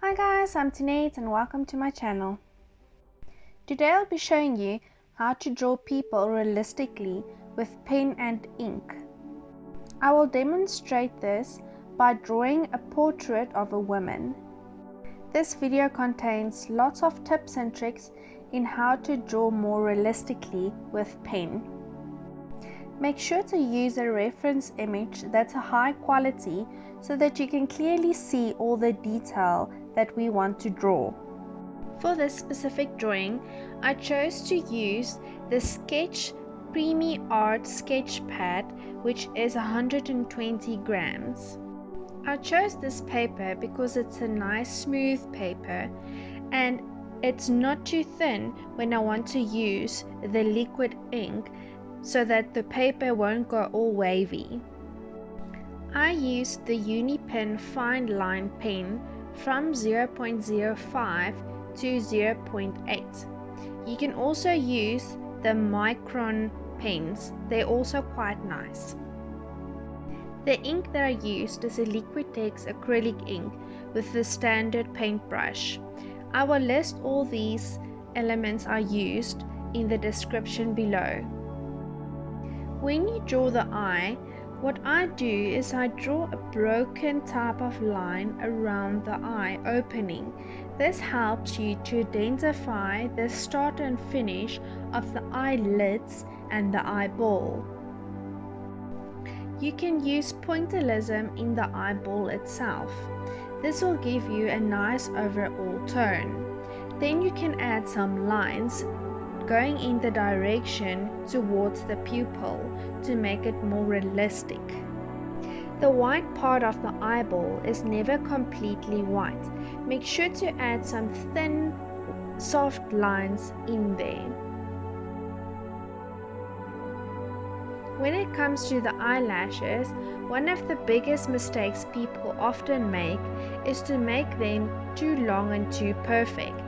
Hi guys, I'm Tinette and welcome to my channel. Today I'll be showing you how to draw people realistically with pen and ink. I will demonstrate this by drawing a portrait of a woman. This video contains lots of tips and tricks in how to draw more realistically with pen. Make sure to use a reference image that's a high quality so that you can clearly see all the detail that we want to draw. For this specific drawing, I chose to use the Sketch Premi Art sketch pad, which is 120 grams. I chose this paper because it's a nice smooth paper and it's not too thin when I want to use the liquid ink so that the paper won't go all wavy. I used the Unipin fine line pen from 0.05 to 0.8. You can also use the micron pens, they're also quite nice. The ink that I used is a Liquitex acrylic ink with the standard paintbrush. I will list all these elements I used in the description below. When you draw the eye, what I do is I draw a broken type of line around the eye opening. This helps you to identify the start and finish of the eyelids and the eyeball. You can use pointillism in the eyeball itself. This will give you a nice overall tone. Then you can add some lines going in the direction towards the pupil to make it more realistic. The white part of the eyeball is never completely white. Make sure to add some thin, soft lines in there. When it comes to the eyelashes, one of the biggest mistakes people often make is to make them too long and too perfect.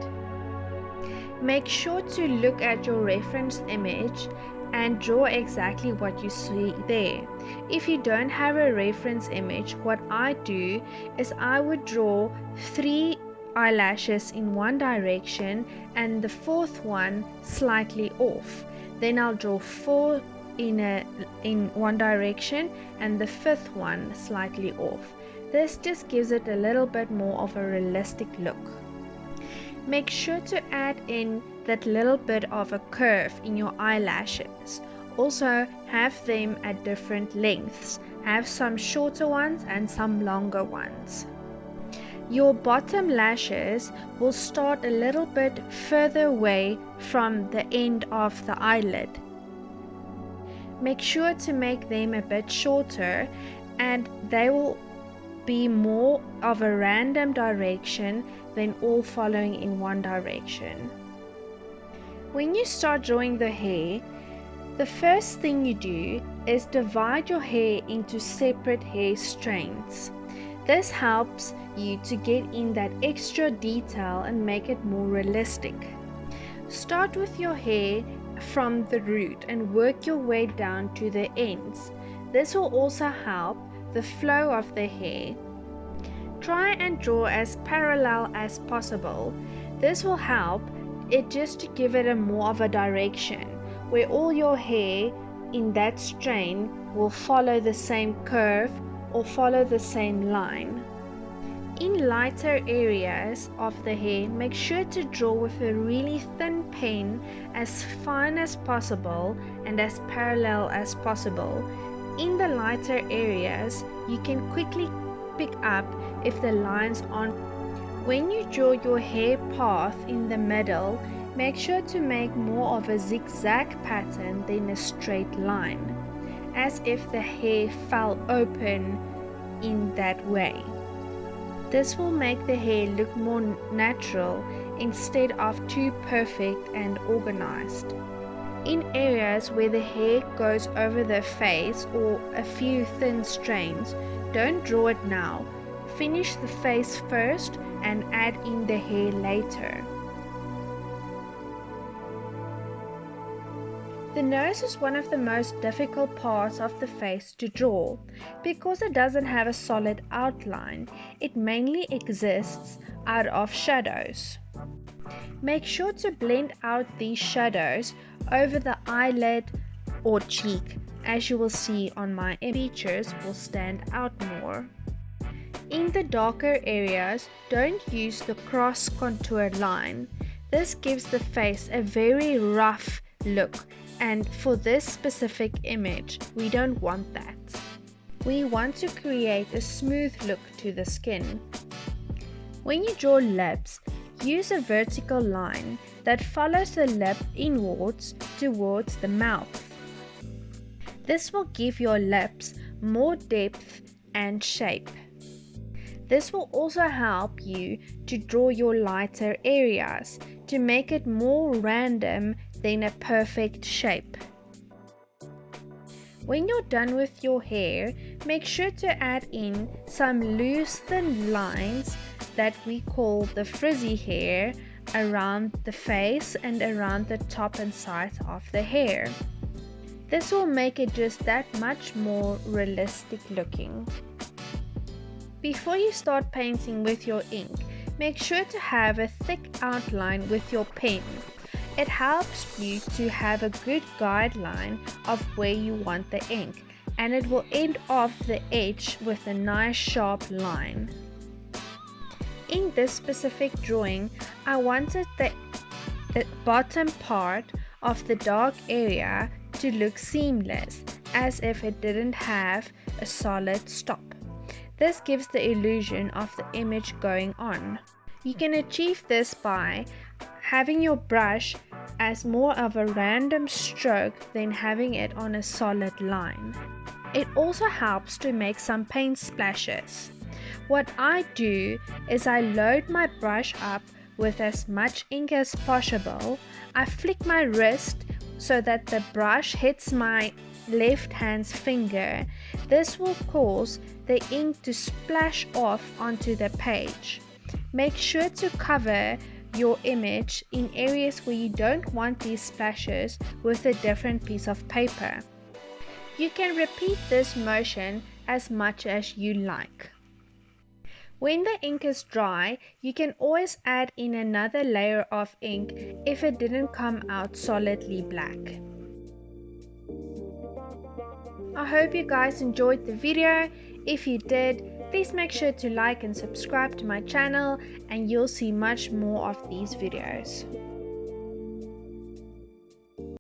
Make sure to look at your reference image and draw exactly what you see there. If you don't have a reference image, what I do is I would draw 3 eyelashes in one direction and the 4th one slightly off. Then I'll draw 4 in one direction and the 5th one slightly off. This just gives it a little bit more of a realistic look. Make sure to add in that little bit of a curve in your eyelashes. Also have them at different lengths. Have some shorter ones and some longer ones. Your bottom lashes will start a little bit further away from the end of the eyelid. Make sure to make them a bit shorter and they will be more of a random direction than all following in one direction. When you start drawing the hair, the first thing you do is divide your hair into separate hair strands. This helps you to get in that extra detail and make it more realistic. Start with your hair from the root and work your way down to the ends. This will also help the flow of the hair. Try and draw as parallel as possible. This will help it just to give it a more of a direction where all your hair in that strand will follow the same curve or follow the same line. In lighter areas of the hair, make sure to draw with a really thin pen as fine as possible and as parallel as possible. In the lighter areas, you can quickly pick up if the lines aren't. When you draw your hair path in the middle, make sure to make more of a zigzag pattern than a straight line, as if the hair fell open in that way. This will make the hair look more natural instead of too perfect and organized. In areas where the hair goes over the face or a few thin strands, don't draw it now. Finish the face first and add in the hair later. The nose is one of the most difficult parts of the face to draw because it doesn't have a solid outline. It mainly exists out of shadows. Make sure to blend out these shadows over the eyelid or cheek, as you will see on my features will stand out more. In the darker areas, don't use the cross contour line. This gives the face a very rough look, and for this specific image, we don't want that. We want to create a smooth look to the skin. When you draw lips, use a vertical line that follows the lip inwards towards the mouth. This will give your lips more depth and shape. This will also help you to draw your lighter areas to make it more random than a perfect shape. When you're done with your hair, make sure to add in some loose thin lines that we call the frizzy hair around the face and around the top and sides of the hair. This will make it just that much more realistic looking. Before you start painting with your ink, make sure to have a thick outline with your pen. It helps you to have a good guideline of where you want the ink, and it will end off the edge with a nice sharp line. In this specific drawing, I wanted the bottom part of the dark area to look seamless, as if it didn't have a solid stop. This gives the illusion of the image going on. You can achieve this by having your brush as more of a random stroke than having it on a solid line. It also helps to make some paint splashes. What I do is I load my brush up with as much ink as possible. I flick my wrist so that the brush hits my left hand's finger. This will cause the ink to splash off onto the page. Make sure to cover your image in areas where you don't want these splashes with a different piece of paper. You can repeat this motion as much as you like. When the ink is dry, you can always add in another layer of ink if it didn't come out solidly black. I hope you guys enjoyed the video. If you did, please make sure to like and subscribe to my channel, and you'll see much more of these videos.